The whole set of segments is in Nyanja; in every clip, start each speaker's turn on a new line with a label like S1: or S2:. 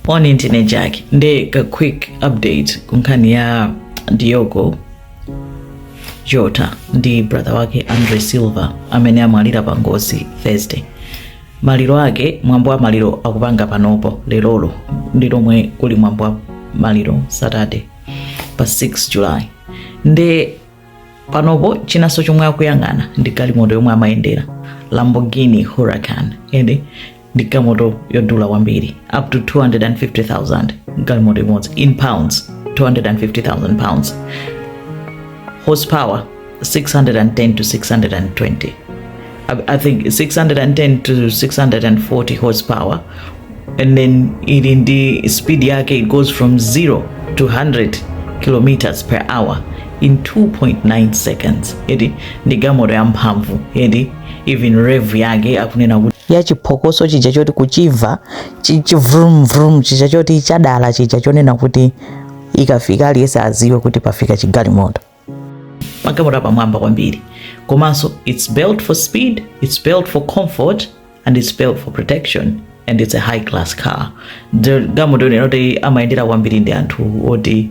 S1: on internet yake. Nde a quick update kunkhani ya Diogo Jota ndi brother wake Andre Silva amene amwalira pa ngozi Thursday. Maliro ake mwambo wa maliro akupanga panopo lelolo ndi lomwe kuli mwambo wa maliro Saturday pa 6 July. Nde panopo chinaso chomwe akuyang'ana ndi galimoto yomwe amayendera Lamborghini Huracan ende ndi galimoto yodula kwambiri up to 250,000 galimoto imodzi in pounds, 250,000 pounds. Horsepower 610 to 620. I think 610 to 640 horsepower, and then in the speed yake it goes from 0 to 100 kilometers per hour in 2.9 seconds. Edi ndi galimoto yamphamvu. Edi even rev yake akunena kuti yachiphokoso chija choti kuchiva chivrum vrum chija choti chadala chija chonena kuti ikafika aliyese aziwe kuti pafika chigalimoto. Magalimoto apamwamba kwambiri. Komanso, it's built for speed, it's built for comfort, and it's built for protection, and it's a high class car. The galimoto noti amayendera kwambiri ndi anthu oti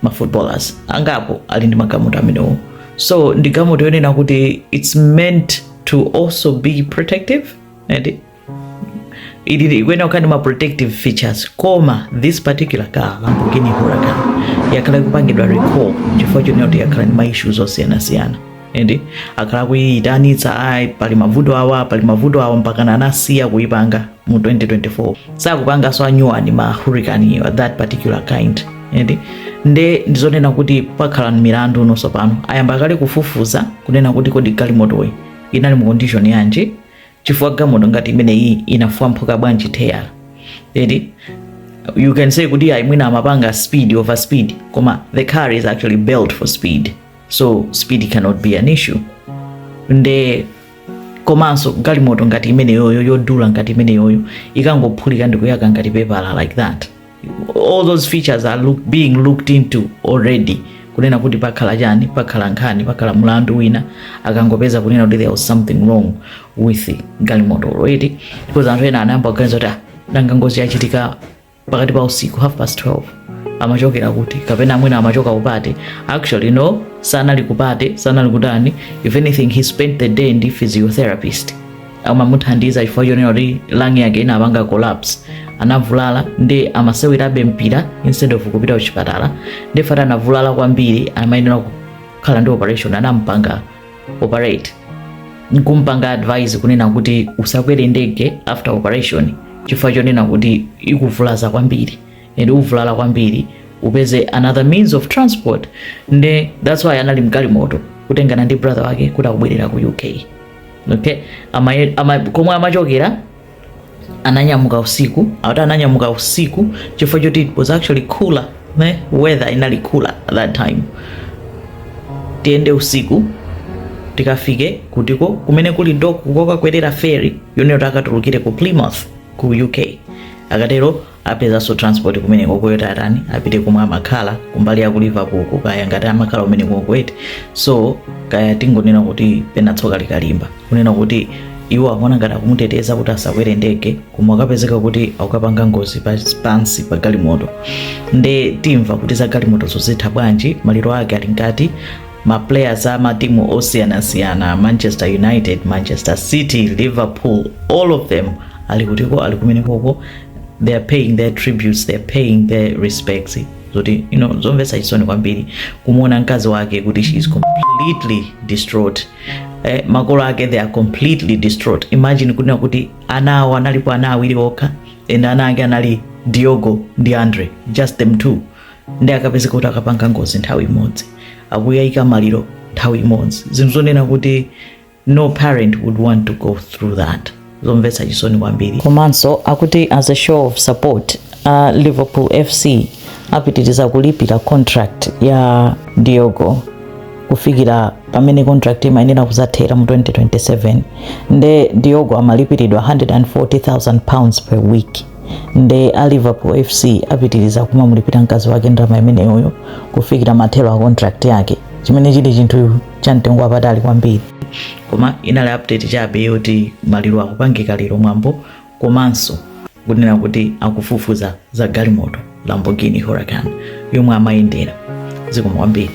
S1: ma footballers angapo ali ndi magalimoto amenewo. So ndi galimoto yonena kuti it's meant to also be protective, and it ukani ma protective features. Koma this particular car Lamborghini Huracan yakhala kupangidwa recall chifukwa choti yakhala ndi ma issues osiyana ende akhala kuyitanitsa ai pali mavuto awa mpaka anasiya kuipanga mu 2024 sakupanga so anyuwani ma Huracan at that particular kind. Ende nde ndizonena kuti pakhala milandu nonso pano ayamba kale kufufuza kunena kuti kodi galimoto inali mu condition yanji chifukwa galimoto ngati imene iyi inafuwa mphoka bwanji tayala. Edi you can say kuti mwina amapanga speed over speed, koma the car is actually built for speed, so speed cannot be an issue. Nde komanso galimoto ngati imene yoyo yodula ngati imene yoyo ikangophulika ndi kuyaka ngati pepala like that. All those features are being looked into already, kunena kuti pakhala chani, pakhala nkhani, pakhala mlandu wina akangopeza kunena kuti there was something wrong with the galimoto already, because anthu ena anayamba kuganiza kuti nanga ngozi yachitika pakati pa usiku 12:30 amachokera kuti kapena mwina amachoka upate. Actually no, sanali kupate, sanali kudani. If anything, he spent the day ndi physiotherapist amamuthandiza chifukwa chonena kuti lung yake inapanga collapse, anavulala ndi amasewerabe mpira instead of kupita kuchipatala. Ndi fata anavulala kwambiri amayenera kukhala ndi operation, anampanga operate nkumpanga advice kunena kuti usakwere ndege after operation chifukwa chonena kuti ikuvulaza kwambiri and uvulala kwambiri upeze another means of transport. Nde that's why anali mgalimoto kutengana ndi brother wake kuti akubwerera ku UK. Okay, komwe amachokera ananyamuka usiku chifukwa choti it was actually cooler, weather inali cooler at that time. Tiende usiku tikafike kutiko kumene kuli doku kokakwerera ferry yonero takatulukire ku Plymouth ku UK. Akatero apeza so transport kumene kokoyota atani apite kumwe amakhala kumbali ya ku Liverpool kukaya ngati amakhala kumene kokoyete. So kaya tingonena kuti pena tsoka likalimba kunena kuti iwo akuona ngati akumuteteza kuti asakwere ndege, koma akapezeka kuti akukapanga ngozi pansi pa galimoto. Nde timva kuti za galimoto zozitha bwanji, maliro ake ali ngati ma players ama timu osiyana, Manchester United, Manchester City, Liverpool, all of them alikutiko alikumenekoko. They are paying their tributes, they are paying their respects. Zoti zomvetsa chisoni kwambiri kumuona mkazi wake kuti she is completely distraught. Makolo ake they are completely distraught. Imagine kunena kuti anawo analipo ana awiri okha and ana ake anali Diogo ndi Andre, just them two. Ndi akapezeka kuti akapanga ngozi nthawi imodzi, akuyayika maliro nthawi imodzi. Zinthu zonena kuti no parent would want to go through that. Zomvetsa chisoni kwambiri. Komanso akuti as a show of support Liverpool FC apitiriza kulipira contract ya Diogo kufikira pamene contract imayenera kuzathera mu 2027. Nde Diogo amalipiridwa 140,000 pounds per week. Nde Liverpool FC apitiriza kumamulipira mkazi wake ndalama imeneyo kufikira mathero a contract yake, chimene chili chinthu chamtengo wapatali kwambiri. Koma inali update chabe yoti maliro akupangika lero mwambo komanso kunena kuti akufufuza za galimoto Lamborghini Huracan yomwe amayendera. Zikomo kwambiri.